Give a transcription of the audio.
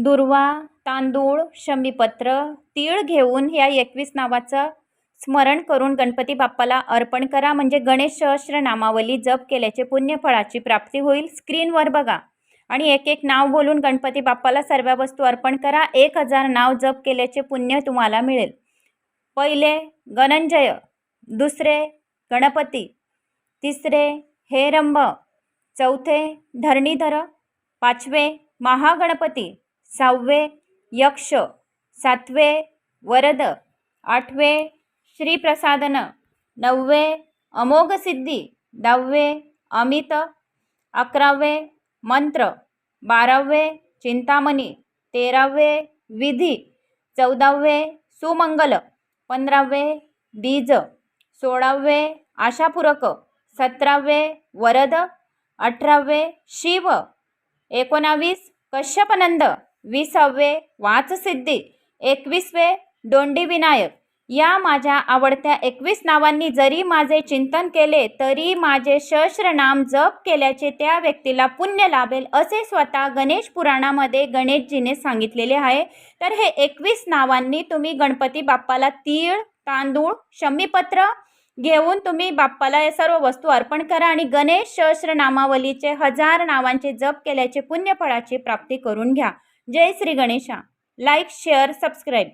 दुर्वा, तांदूळ, शमीपत्र, तीळ घेऊन या 21 नावाचं स्मरण करून गणपती बाप्पाला अर्पण करा, म्हणजे गणेश सहस्रनामावली जप केल्याचे पुण्यफळाची प्राप्ती होईल. स्क्रीनवर बघा आणि एक एक नाव बोलून गणपती बाप्पाला सर्व वस्तू अर्पण करा. 1000 नाव जप केल्याचे पुण्य तुम्हाला मिळेल. पहिले गणंजय, दुसरे गणपती, तिसरे हेरंब, चौथे धरणीधर, पाचवे महागणपती, सहावे यक्ष, सातवे वरद, आठवे श्रीप्रसादन, नववे अमोघ सिद्धी, दहावे अमित, 11वे मंत्र, 12वे चिंतामणी, 13वे विधी, 14वे सुमंगल, 15वे बीज, 16वे आशापूरक, 17वे वरद, 18वे शिव, 19 कश्यपनंद, 20वे वाचसिद्धी, 21वे दोंडी विनायक. या माझ्या आवडत्या 21 नावांनी जरी माझे चिंतन केले तरी माझे सहस्रनाम जप केल्याचे त्या व्यक्तीला पुण्य लाभेल, असे स्वतः गणेश पुराणामध्ये गणेशजीने सांगितलेले आहे. तर हे 21 नावांनी तुम्ही गणपती बाप्पाला तीळ, तांदूळ, शमीपत्र घेऊन तुम्ही बाप्पाला या सर्व वस्तू अर्पण करा आणि गणेश सहस्रनामावलीचे 1000 नावांचे जप केल्याचे पुण्यफळाची प्राप्ती करून घ्या. जय Shri Ganesha. Like, share, subscribe.